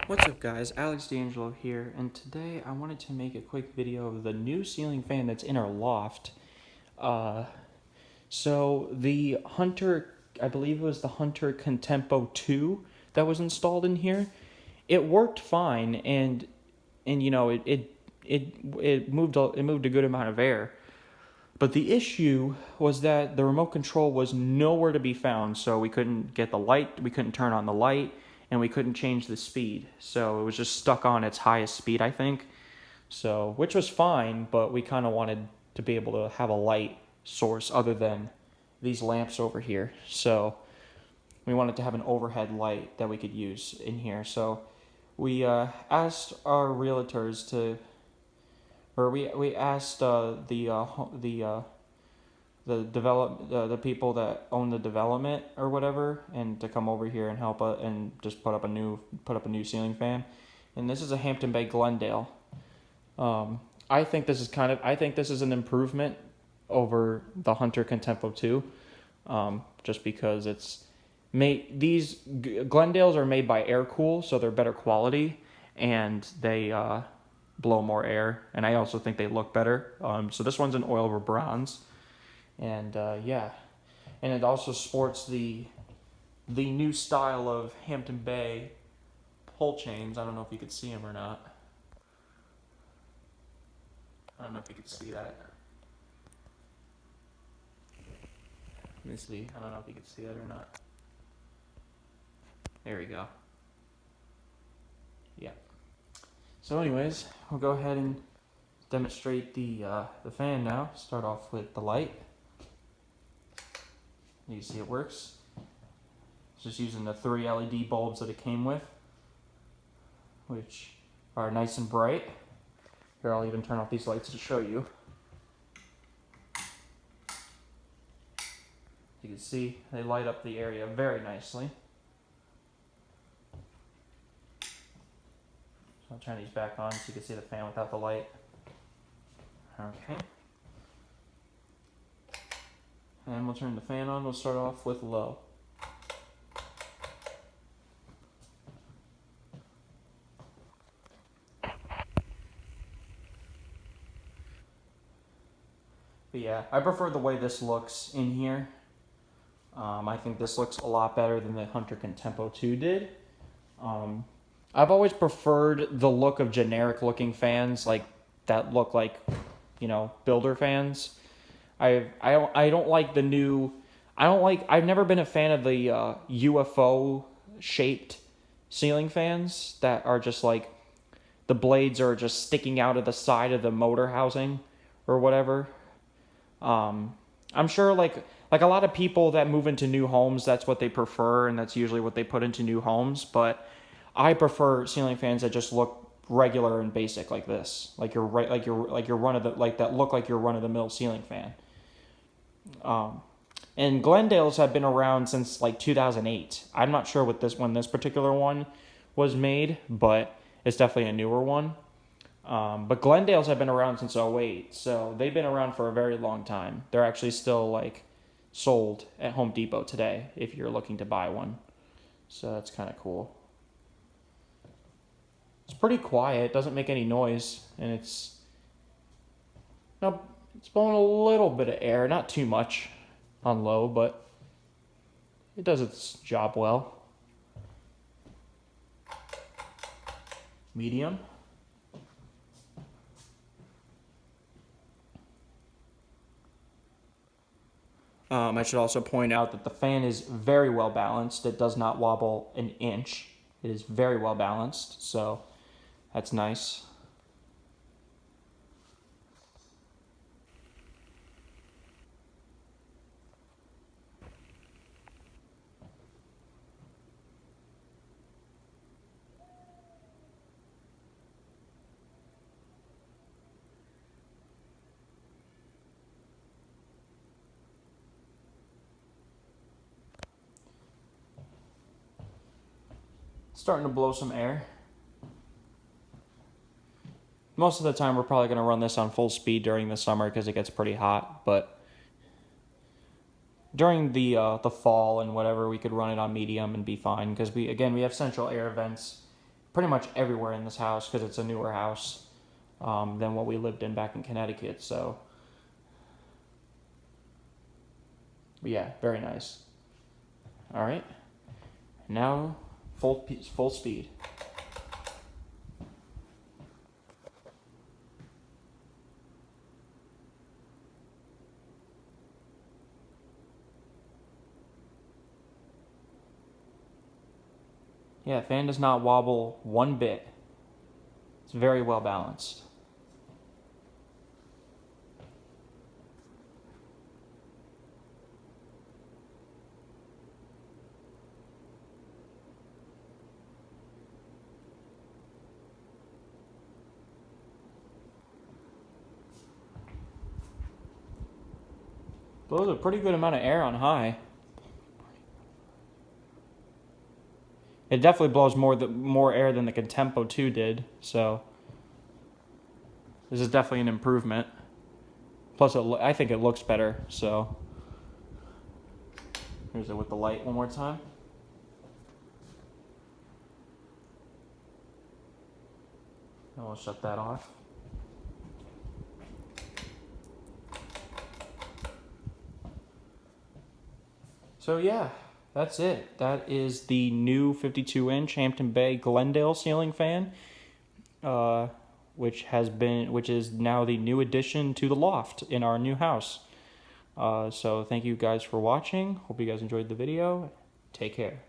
What's up guys, Alex D'Angelo here, and today I wanted to make a quick video of the new ceiling fan that's in our loft. So the Hunter, I believe it was the Hunter Contempo 2 that was installed in here. It worked fine, and you know it moved a good amount of air. But the issue was that the remote control was nowhere to be found, so we couldn't get the light, we couldn't turn on the light, and we couldn't change the speed. So it was just stuck on its highest speed, I think. So, which was fine, but we kind of wanted to be able to have a light source other than these lamps over here. So we wanted to have an overhead light that we could use in here. So we asked our realtors to, or we asked the people that own the development or whatever, and to come over here and help us and just put up a new ceiling fan. And this is a Hampton Bay Glendale. I think this is an improvement over the Hunter Contempo 2, just because these Glendales are made by Air Cool, so they're better quality and they blow more air, and I also think they look better. So this one's in oil over bronze. And yeah, and it also sports the new style of Hampton Bay pull chains. I don't know if you could see them or not. I don't know if you could see that. Let me see. I don't know if you could see that or not. There we go. Yeah. So anyways, we'll go ahead and demonstrate the fan now. Start off with the light. You can see it works. It's just using the 3 LED bulbs that it came with, which are nice and bright. Here, I'll even turn off these lights to show you. You can see they light up the area very nicely. So I'll turn these back on so you can see the fan without the light. Okay. And we'll turn the fan on. We'll start off with low. But yeah, I prefer the way this looks in here. I think this looks a lot better than the Hunter Contempo 2 did. I've always preferred the look of generic looking fans, like that look like, builder fans. I've never been a fan of the UFO shaped ceiling fans that are just like the blades are just sticking out of the side of the motor housing or whatever. I'm sure like a lot of people that move into new homes, that's what they prefer, and that's usually what they put into new homes. But I prefer ceiling fans that just look regular and basic like this, like your run of the that look like your run of the mill ceiling fan. And Glendales have been around since like 2008. I'm not sure when this particular one was made, but it's definitely a newer one. But Glendales have been around since '08, so they've been around for a very long time. They're actually still like sold at Home Depot today if you're looking to buy one. So that's kind of cool. It's pretty quiet, it doesn't make any noise, and it's blowing a little bit of air, not too much on low, but it does its job well. Medium. I should also point out that the fan is very well balanced. It does not wobble an inch. It is very well balanced, so that's nice. Starting to blow some air. Most of the time we're probably going to run this on full speed during the summer because it gets pretty hot, but during the fall and whatever, we could run it on medium and be fine because we have central air vents pretty much everywhere in this house because it's a newer house than what we lived in back in Connecticut. So, but yeah, very nice. All right, now full speed. Yeah, fan does not wobble one bit. It's very well balanced. Blows a pretty good amount of air on high. It definitely blows more air than the Contempo 2 did, so this is definitely an improvement. Plus, I think it looks better, so here's it with the light one more time. And we'll shut that off. So yeah, that's it. That is the new 52-inch Hampton Bay Glendale ceiling fan, which is now the new addition to the loft in our new house. So thank you guys for watching. Hope you guys enjoyed the video. Take care.